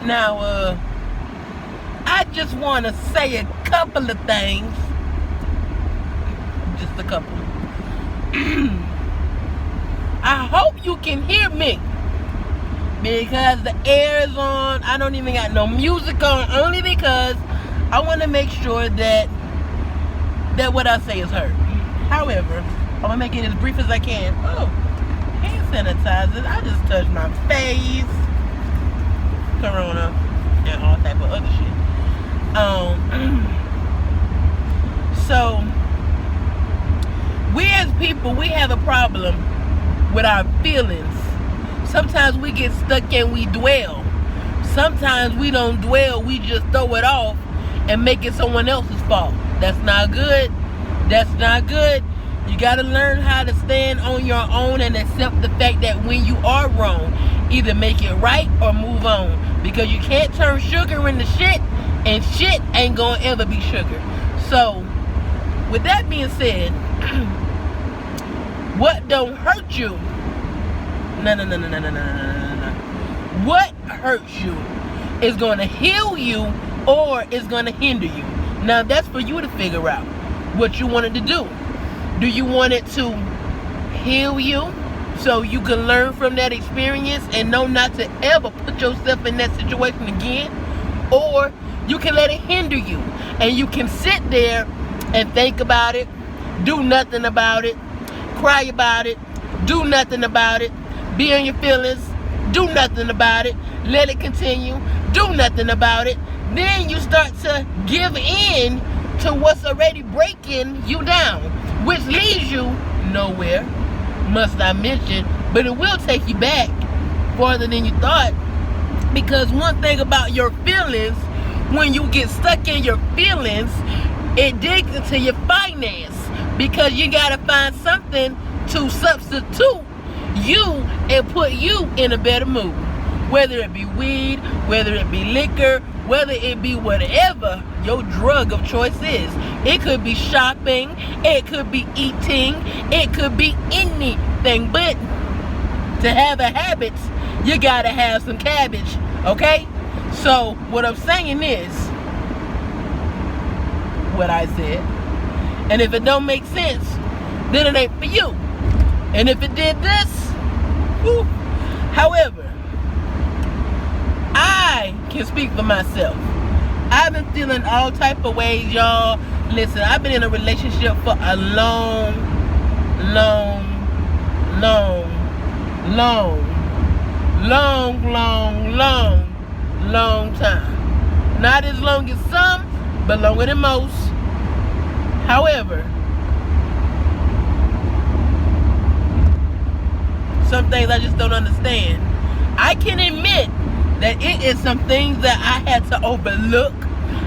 Now, I just want to say a couple of things. Just a couple. I hope you can hear me. Because the air is on. I don't even got no music on. Only because I want to make sure that what I say is heard. However, I'm going to make it as brief as I can. Oh, hand sanitizer. I just touched my face. Corona and all type of other shit. So we as people, we have a problem with our feelings. Sometimes we get stuck and we dwell. Sometimes we don't dwell, we just throw it off and make it someone else's fault. That's not good. That's not good. You gotta learn how to stand on your own and accept the fact that when you are wrong, either make it right or move on. Because you can't turn sugar into shit, and shit ain't gonna ever be sugar. So, with that being said, what don't hurt you? No. What hurts you is gonna heal you or is gonna hinder you. Now, that's for you to figure out what you wanted to do. Do you want it to heal you so you can learn from that experience and know not to ever put yourself in that situation again? Or you can let it hinder you and you can sit there and think about it, do nothing about it, cry about it, do nothing about it, be in your feelings, do nothing about it, let it continue, do nothing about it. Then you start to give in to what's already breaking you down, which leads you nowhere, must I mention, but it will take you back farther than you thought. Because one thing about your feelings, when you get stuck in your feelings, it digs into your finance, because you gotta find something to substitute you and put you in a better mood. Whether it be weed, whether it be liquor, whether it be whatever your drug of choice is. It could be shopping, it could be eating, it could be anything. But to have a habit, you gotta have some cabbage, okay? So what I'm saying is what I said. And if it don't make sense, then it ain't for you. And if it did this, whew. However, I can speak for myself. I've been feeling all type of ways, y'all. Listen, I've been in a relationship for a long time. Not as long as some, but longer than most. However, some things I just don't understand. I can admit that it is some things that I had to overlook.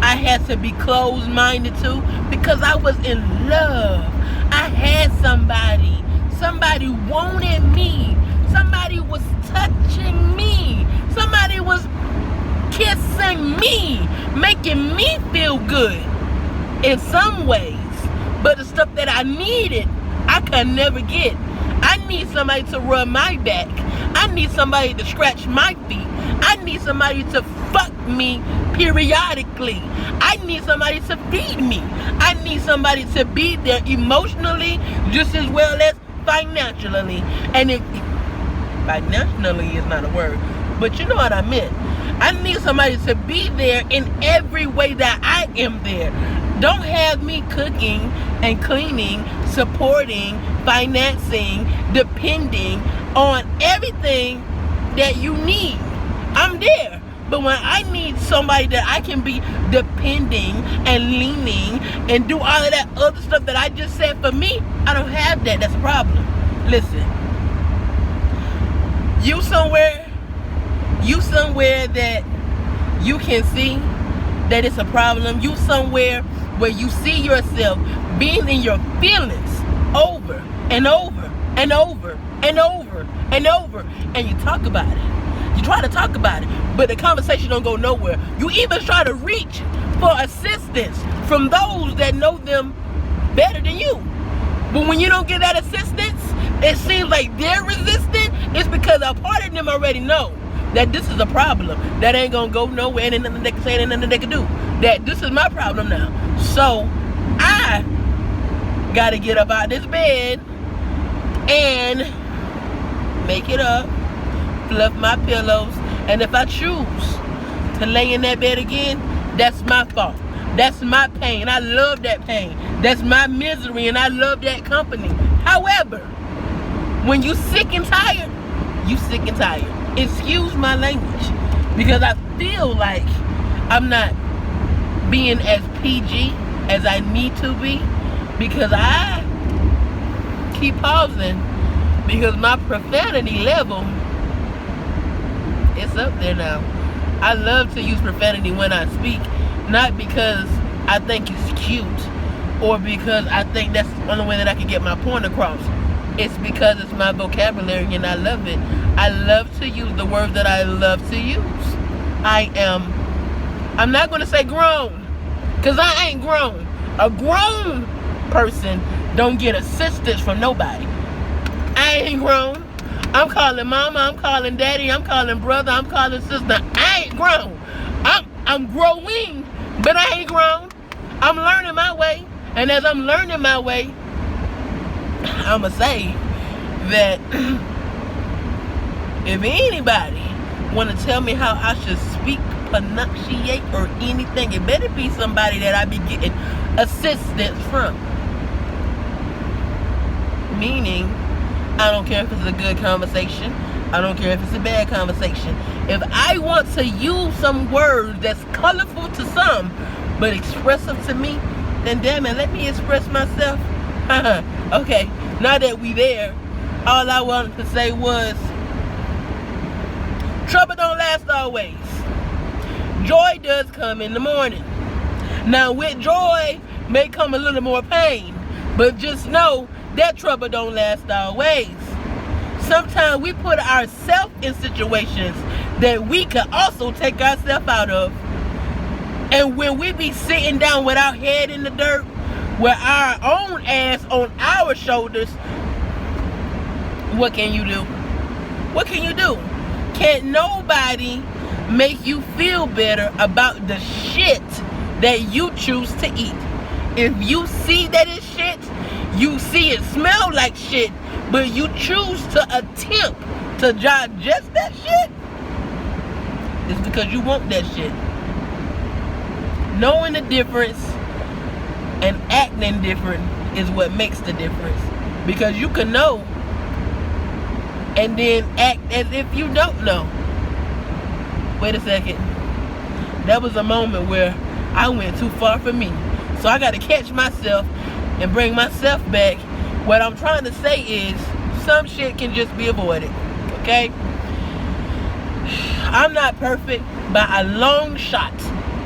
I had to be closed-minded to, because I was in love. I had somebody. Somebody wanted me. Somebody was touching me. Somebody was kissing me, making me feel good in some ways. But the stuff that I needed, I could never get. I need somebody to rub my back. I need somebody to scratch my feet. I need somebody to fuck me periodically. I need somebody to feed me. I need somebody to be there emotionally just as well as financially. And if financially is not a word, but you know what I meant. I need somebody to be there in every way that I am there. Don't have me cooking and cleaning, supporting, financing, depending on everything that you need. I'm there. But when I need somebody that I can be depending and leaning and do all of that other stuff that I just said for me, I don't have that. That's a problem. Listen. You somewhere that you can see that it's a problem. You somewhere where you see yourself being in your feelings over and over and over and over and over, and you talk about it. You try to talk about it, but the conversation don't go nowhere. You even try to reach for assistance from those that know them better than you. But when you don't get that assistance, it seems like they're resistant. It's because a part of them already know. that this is a problem that ain't gonna go nowhere, and ain't nothing they can say, and ain't nothing they can do. That this is my problem now. So I gotta get up out of this bed and make it up, fluff my pillows, and if I choose to lay in that bed again, that's my fault. That's my pain. I love that pain. That's my misery, and I love that company. However, when you sick and tired, you sick and tired. Excuse my language, because I feel like I'm not being as PG as I need to be, because I keep pausing because my profanity level is up there now. I love to use profanity when I speak, not because I think it's cute or because I think that's the only way that I can get my point across. It's because it's my vocabulary and I love it. I love to use the words that I love to use. I'm not going to say grown, because I ain't grown. A grown person don't get assistance from nobody. I ain't grown. I'm calling mama, I'm calling daddy, I'm calling brother, I'm calling sister. I ain't grown. I'm growing, but I ain't grown. I'm learning my way. And as I'm learning my way, I'ma say that if anybody wanna tell me how I should speak, pronunciate, or anything, it better be somebody that I be getting assistance from. Meaning, I don't care if it's a good conversation. I don't care if it's a bad conversation. If I want to use some words that's colorful to some, but expressive to me, then damn it, let me express myself. Okay, now that we there, all I wanted to say was, trouble don't last always. Joy does come in the morning. Now with joy may come a little more pain, but just know that trouble don't last always. Sometimes we put ourselves in situations that we could also take ourselves out of. And when we be sitting down with our head in the dirt, with our own ass on our shoulders, what can you do? What can you do? Can't nobody make you feel better about the shit that you choose to eat. If you see that it's shit, you see it smell like shit, but you choose to attempt to digest that shit, it's because you want that shit. Knowing the difference and acting different is what makes the difference. Because you can know and then act as if you don't know. Wait a second. That was a moment where I went too far for me. So I got to catch myself and bring myself back. What I'm trying to say is, some shit can just be avoided. Okay? I'm not perfect by a long shot,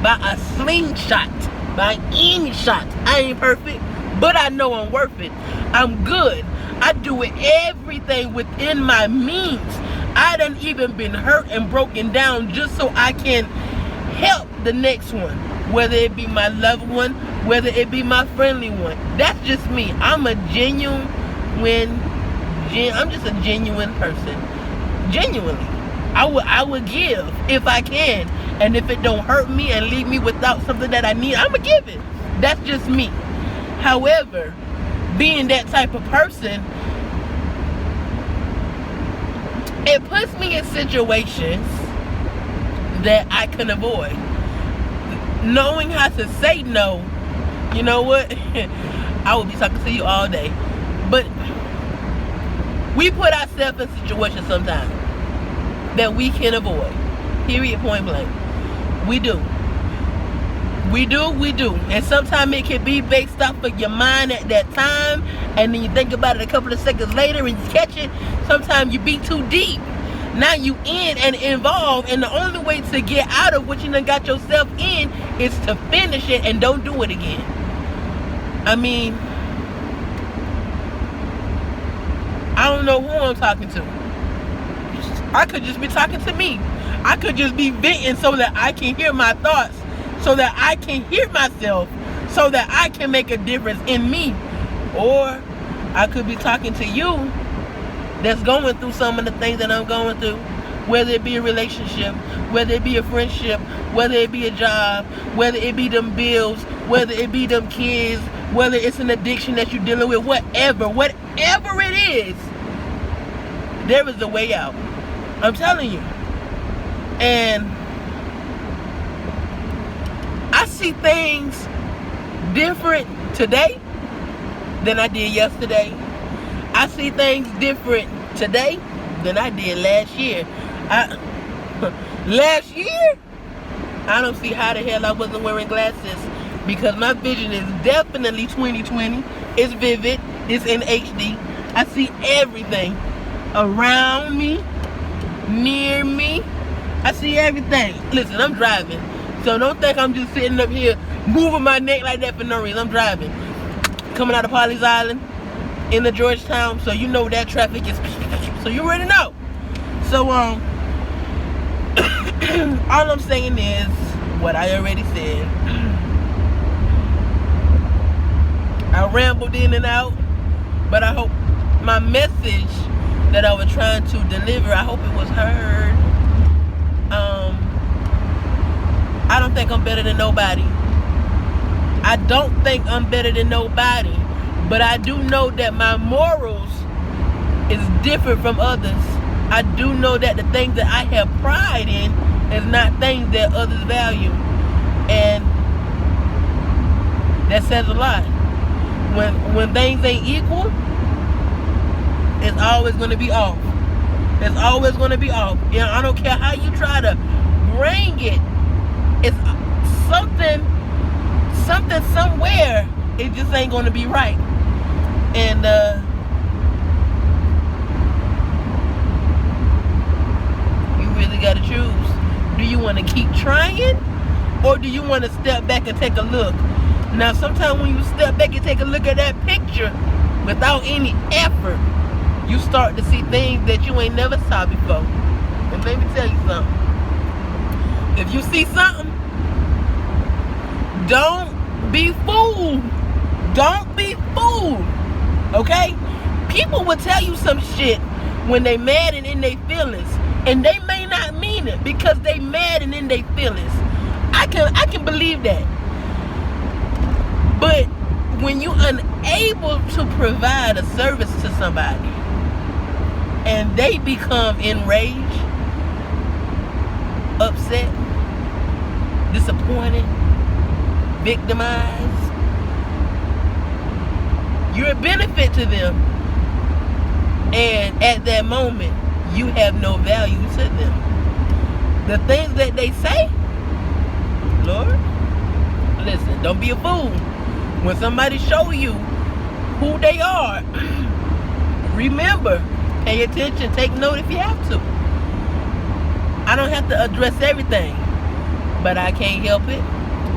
by a slingshot, by any shot. I ain't perfect, but I know I'm worth it. I'm good. I do it everything within my means. I done even been hurt and broken down just so I can help the next one. Whether it be my loved one, whether it be my friendly one. That's just me. I'm a I'm just a genuine person. Genuinely. I would give if I can. And if it don't hurt me and leave me without something that I need, I'ma give it. That's just me. However, being that type of person, it puts me in situations that I can avoid. Knowing how to say no, you know what? I will be talking to you all day. But we put ourselves in situations sometimes that we can avoid. Period, point blank. We do. And sometimes it can be based off of your mind at that time, and then you think about it a couple of seconds later and you catch it. Sometimes you be too deep. Now you in and involved, and the only way to get out of what you done got yourself in is to finish it and don't do it again. I mean, I don't know who I'm talking to. I could just be talking to me. I could just be venting so that I can hear my thoughts, so that I can hear myself, so that I can make a difference in me. Or I could be talking to you that's going through some of the things that I'm going through. whether it be a relationship, whether it be a friendship, whether it be a job, whether it be them bills, whether it be them kids, whether it's an addiction that you're dealing with, whatever it is, there is a way out. I'm telling you. And I see things different today than I did yesterday. I see things different today than I did last year. Last year, I don't see how the hell I wasn't wearing glasses, because my vision is definitely 20/20. It's vivid. It's in HD. I see everything around me, near me. I see everything. Listen, I'm driving, so don't think I'm just sitting up here moving my neck like that for no reason. I'm driving. Coming out of Pawleys Island into Georgetown, so you know that traffic is, so you already know. So all I'm saying is what I already said. I rambled in and out, but I hope my message that I was trying to deliver, I hope it was heard. I don't think I'm better than nobody. I don't think I'm better than nobody, but I do know that my morals is different from others. I do know that the things that I have pride in is not things that others value, and that says a lot. When things ain't equal, it's always going to be off. It's always going to be off. You know, I don't care how you try to bring it. It's something somewhere. It just ain't going to be right. And you really got to choose. Do you want to keep trying, or do you want to step back and take a look? Now, sometimes when you step back and take a look at that picture without any effort, you start to see things that you ain't never saw before. And let me tell you something. If you see something, don't be fooled. Don't be fooled. Okay? People will tell you some shit when they mad and in their feelings, and they may not mean it because they mad and in their feelings. I can believe that. But when you're unable to provide a service to somebody and they become enraged, upset, disappointed, victimized, you're a benefit to them. And at that moment, you have no value to them. The things that they say, Lord, listen, don't be a fool. When somebody show you who they are, remember, pay attention, take note if you have to. I don't have to address everything, but I can't help it.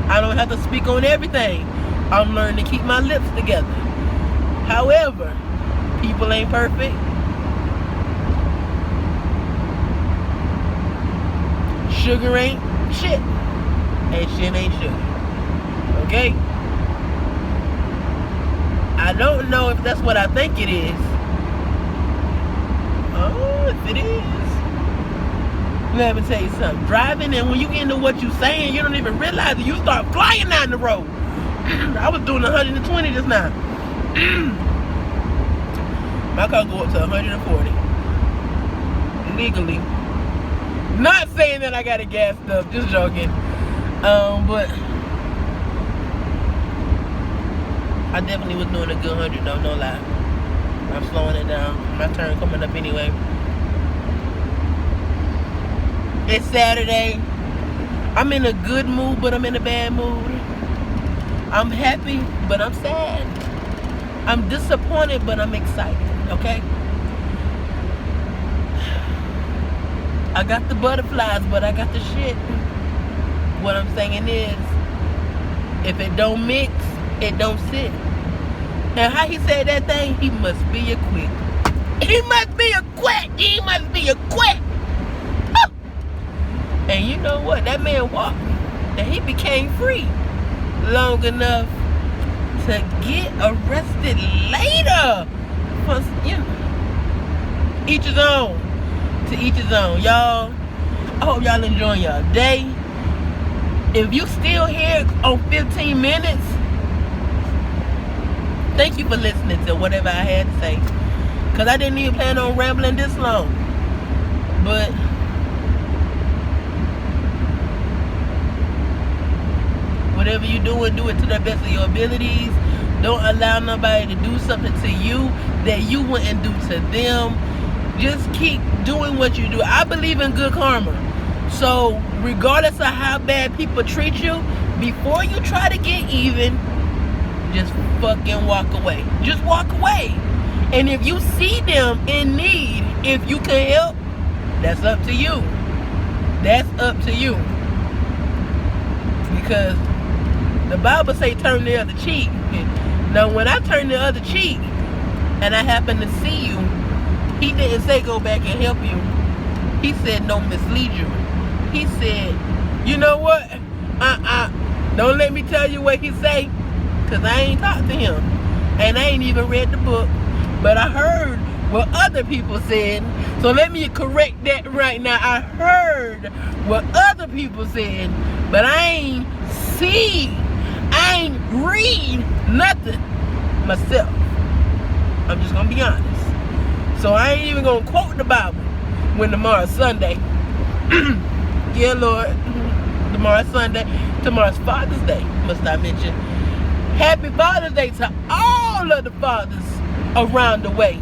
I don't have to speak on everything. I'm learning to keep my lips together. However, people ain't perfect. Sugar ain't shit. And shit ain't sugar. Okay? I don't know if that's what I think it is. Oh, if it is. Let me tell you something. Driving, and when you get into what you're saying, you don't even realize it. You start flying down the road. I was doing 120 just now. My car go up to 140. Legally. Not saying that I got it gassed up. Just joking. But I definitely was doing a good 100 though, no lie. I'm slowing it down. My turn coming up anyway. It's Saturday. I'm in a good mood, but I'm in a bad mood. I'm happy, but I'm sad. I'm disappointed, but I'm excited, okay? I got the butterflies, but I got the shit. What I'm saying is, if it don't mix, it don't sit. And how he said that thing, he must be a quit. He must be a quit. He must be a quit. Oh. And you know what? That man walked, and he became free long enough to get arrested later. You know, each his own. To each his own. Y'all, I hope y'all enjoying y'all day. If you still here on 15 minutes, thank you for listening to whatever I had to say. Because I didn't even plan on rambling this long. But whatever you do it to the best of your abilities. Don't allow nobody to do something to you that you wouldn't do to them. Just keep doing what you do. I believe in good karma. So regardless of how bad people treat you, before you try to get even, just fucking walk away. Just walk away. And if you see them in need, if you can help, that's up to you. That's up to you. Because the Bible say turn the other cheek. Now when I turn the other cheek and I happen to see you, he didn't say go back and help you. He said don't mislead you. He said, you know what? Don't let me tell you what he say, because I ain't talked to him. And I ain't even read the book. But I heard what other people said. So let me correct that right now. I heard what other people said, but I ain't see, I ain't read nothing myself. I'm just gonna be honest. So I ain't even gonna quote the Bible when tomorrow's Sunday. Yeah, Lord. Tomorrow's Sunday. Tomorrow's Father's Day, must I mention. Happy Father's Day to all of the fathers around the way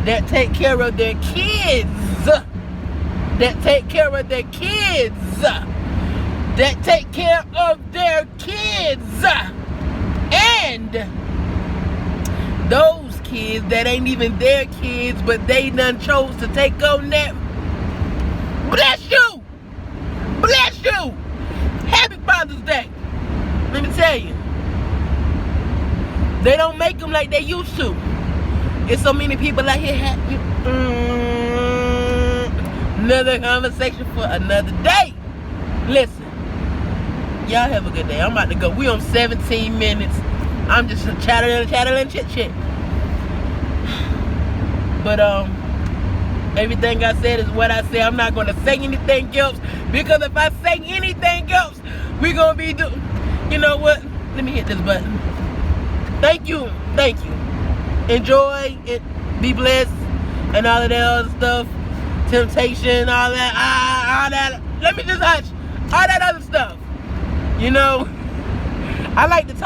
that take care of their kids. That take care of their kids. That take care of their kids. And those kids that ain't even their kids, but they done chose to take on that. Bless you. Bless you. Happy Father's Day. Let me tell you. They don't make them like they used to. It's so many people out here another conversation for another day. Listen. Y'all have a good day. I'm about to go. We on 17 minutes. I'm just chattering, chit. But everything I said is what I said. I'm not going to say anything else, because if I say anything else, we're going to be doing, you know what? Let me hit this button. Thank you. Enjoy it. Be blessed. And all of that other stuff. Temptation, all that. Let me just hush. All that other stuff. You know, I like to talk.